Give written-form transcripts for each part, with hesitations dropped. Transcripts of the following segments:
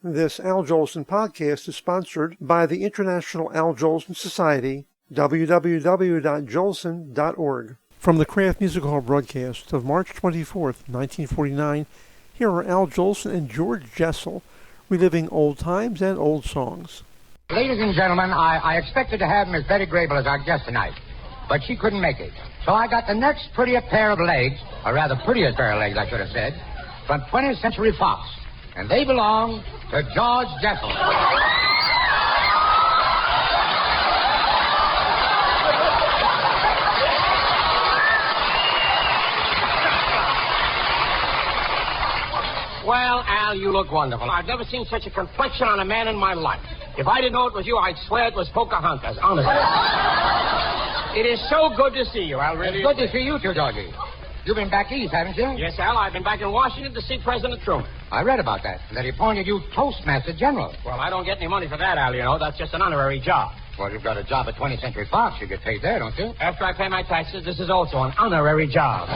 This Al Jolson podcast is sponsored by the International Al Jolson Society, www.jolson.org. From the Kraft Music Hall broadcast of March 24th, 1949, here are Al Jolson and George Jessel reliving old times and old songs. Ladies and gentlemen, I expected to have Miss Betty Grable as our guest tonight, but she couldn't make it. So I got the next prettiest pair of legs, or rather prettiest pair of legs, I should have said, from 20th Century Fox. And they belong to George Jessel. Well, Al, you look wonderful. I've never seen such a complexion on a man in my life. If I didn't know it was you, I'd swear it was Pocahontas, honestly. It is so good to see you, Al, really. It's good to see you too, Georgie. You've been back east, haven't you? Yes, Al, I've been back in Washington to see President Truman. I read about that he appointed you Toastmaster General. Well, I don't get any money for that, Al, you know. That's just an honorary job. Well, you've got a job at 20th Century Fox. You get paid there, don't you? After I pay my taxes, this is also an honorary job.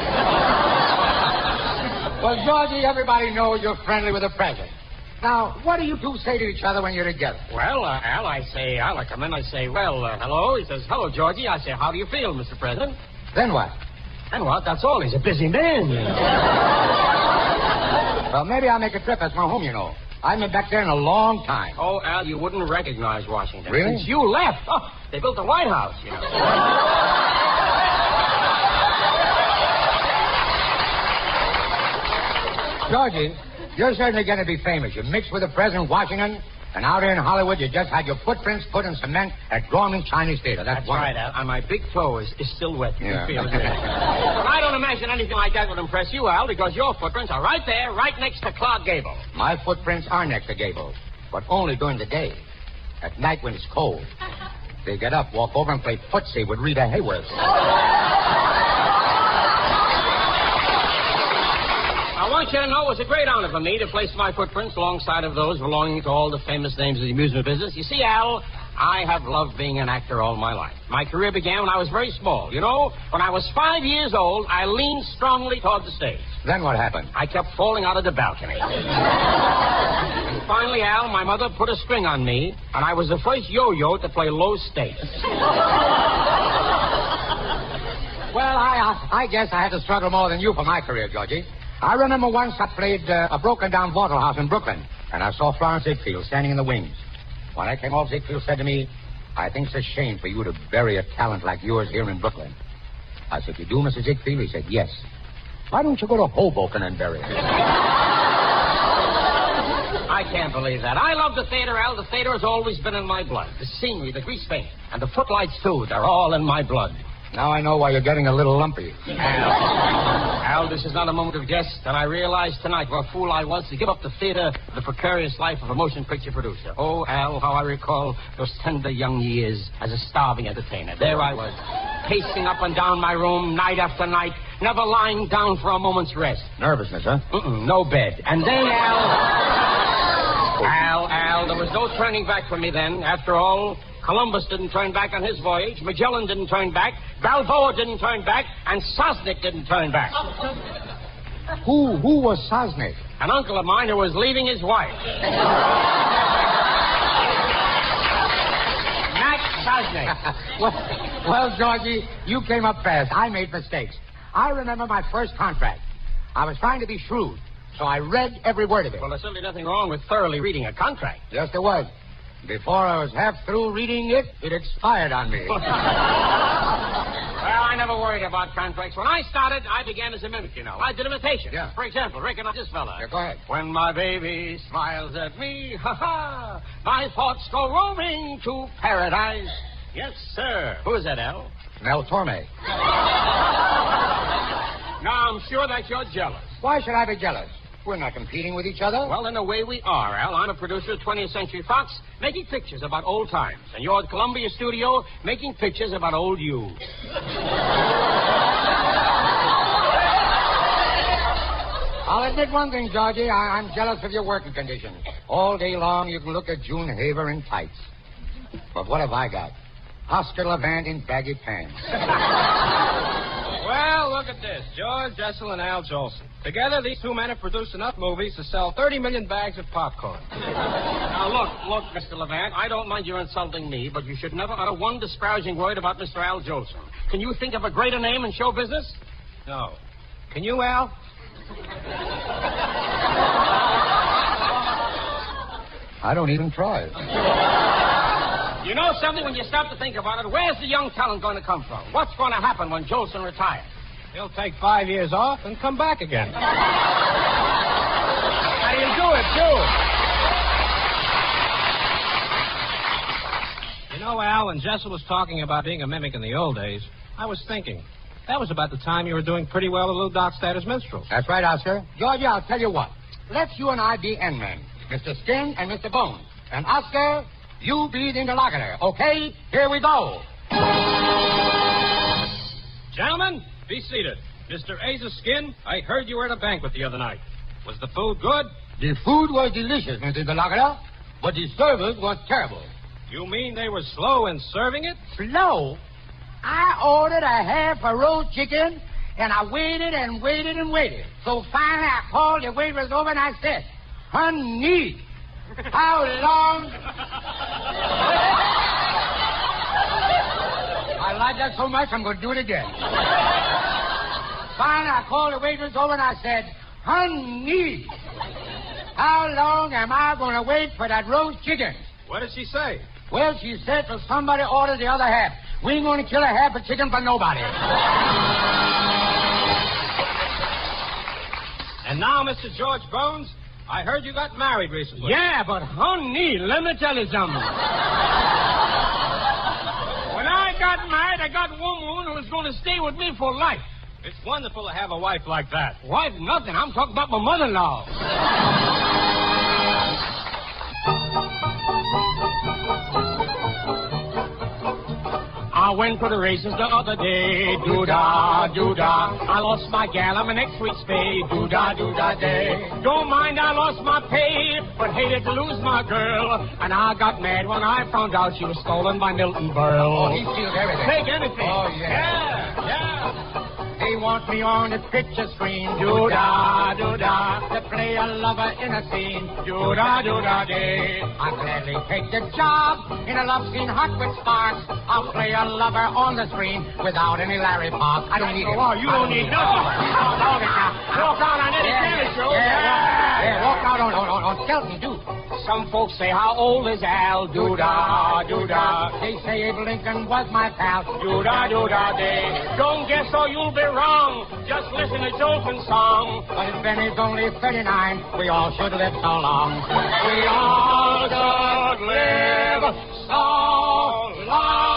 Well, Georgie, everybody knows you're friendly with the president. Now, what do you two say to each other when you're together? Well, Al, I come in, I say, well, hello. He says, hello, Georgie. I say, how do you feel, Mr. President? Then what? Then what? That's all. He's a busy man, you know. Well, maybe I'll make a trip. That's my home, you know. I haven't been back there in a long time. Oh, Al, you wouldn't recognize Washington. Really? Since you left. Oh, they built the White House, you know. Georgie, you're certainly going to be famous. You mixed with the president of Washington, and out here in Hollywood, you just had your footprints put in cement at Gorman Chinese Theater. That's right, Al. And my big toe is still wet. You can feel it there. I don't imagine anything like that would impress you, Al, because your footprints are right there, right next to Clark Gable. My footprints are next to Gable, but only during the day. At night when it's cold, they get up, walk over, and play footsie with Rita Hayworth. I want you to know it was a great honor for me to place my footprints alongside of those belonging to all the famous names of the amusement business. You see, Al, I have loved being an actor all my life. My career began when I was very small. You know, when I was 5 years old, I leaned strongly toward the stage. Then what happened? I kept falling out of the balcony. And finally, Al, my mother put a string on me, and I was the first yo-yo to play low stakes. Well, I guess I had to struggle more than you for my career, Georgie. I remember once I played a broken-down vaudeville house in Brooklyn, and I saw Florence Ziegfeld standing in the wings. When I came off, Ziegfeld said to me, I think it's a shame for you to bury a talent like yours here in Brooklyn. I said, you do, Mrs. Ziegfeld? He said, yes. Why don't you go to Hoboken and bury it? I can't believe that. I love the theater, Al. The theater has always been in my blood. The scenery, the grease paint, and the footlights, too. They're all in my blood. Now I know why you're getting a little lumpy. Al, this is not a moment of jest, and I realize tonight what a fool I was to give up the theater for the precarious life of a motion picture producer. Oh, Al, how I recall those tender young years as a starving entertainer. There I was, pacing up and down my room night after night, never lying down for a moment's rest. Nervousness, huh? No bed. And then, Al, there was no turning back for me then. After all, Columbus didn't turn back on his voyage. Magellan didn't turn back. Balboa didn't turn back. And Sosnick didn't turn back. Who was Sosnick? An uncle of mine who was leaving his wife. Max Sosnick. Well, Georgie, you came up fast. I made mistakes. I remember my first contract. I was trying to be shrewd, so I read every word of it. Well, there's certainly nothing wrong with thoroughly reading a contract. Yes, there was. Before I was half through reading it, it expired on me. Well, I never worried about contracts. When I started, I began as a mimic, you know. I did imitation. Yeah. For example, recognize this fella. Yeah, go ahead. When my baby smiles at me, ha-ha, my thoughts go roaming to paradise. Yes, sir. Who is that, Al? Mel Torme. Now, I'm sure that you're jealous. Why should I be jealous? We're not competing with each other. Well, in a way we are, Al. I'm a producer at 20th Century Fox, making pictures about old times. And you're at Columbia Studio, making pictures about old you. I'll admit one thing, Georgie. I'm jealous of your working conditions. All day long, you can look at June Haver in tights. But what have I got? Oscar Levant in baggy pants. Well, look at this. George Jessel and Al Jolson. Together, these two men have produced enough movies to sell 30 million bags of popcorn. Now, look, Mr. Levant, I don't mind your insulting me, but you should never utter one disparaging word about Mr. Al Jolson. Can you think of a greater name in show business? No. Can you, Al? I don't even try it. You know something, when you stop to think about it, where's the young talent going to come from? What's going to happen when Jolson retires? He'll take 5 years off and come back again. And he'll do it, too. You know, Al, when Jessel was talking about being a mimic in the old days, I was thinking, that was about the time you were doing pretty well with Little Doc Statter's minstrels. That's right, Oscar. Georgie, I'll tell you what. Let's you and I be N-men. Mr. Skin and Mr. Bones. And Oscar, you be the interlocutor. Okay? Here we go. Gentlemen, be seated. Mr. Asa Skin, I heard you were at a banquet the other night. Was the food good? The food was delicious, Mr. Interlocutor, but the service was terrible. You mean they were slow in serving it? Slow? I ordered a half a roast chicken, and I waited and waited and waited. So finally I called the waitress over and I said, "Honey, how long?" I like that so much, I'm going to do it again. Finally, I called the waitress over and I said, "Honey, how long am I going to wait for that roast chicken?" What did she say? Well, she said till somebody orders the other half. We ain't going to kill a half a chicken for nobody. And now, Mr. George Bones, I heard you got married recently. Yeah, but honey, let me tell you something. When I got married, I got a woman who was going to stay with me for life. It's wonderful to have a wife like that. Wife, nothing. I'm talking about my mother-in-law. I went for the races the other day, doo-dah, doo-dah. I lost my gal on my next week's pay, doo-dah, doo-dah day. Don't mind I lost my pay, but hated to lose my girl. And I got mad when I found out she was stolen by Milton Berle. Oh, he steals everything. Take anything. Oh, yeah. Yeah. They want me on the picture screen, doo-dah, doo-dah, to play a lover in a scene, doo-dah, doo-dah day. I'll gladly take the job in a love scene hot with sparks. I'll play a lover on the screen without any Larry Parks. I don't need him. Oh, you don't need nothing. Walk out on any tennis show. Yeah, walk out on Skelton, too. Some folks say, how old is Al? Doo-dah, doo-dah. They say Abe Lincoln was my pal. Doo-dah, doo-dah day. Don't guess or you'll be wrong. Just listen to Jolson's song. But if Benny's only 39, we all should live so long. We all should live so long.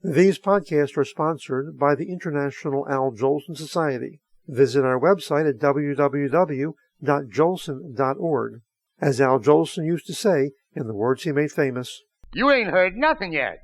These podcasts are sponsored by the International Al Jolson Society. Visit our website at www.jolson.org. As Al Jolson used to say, in the words he made famous, You ain't heard nothing yet.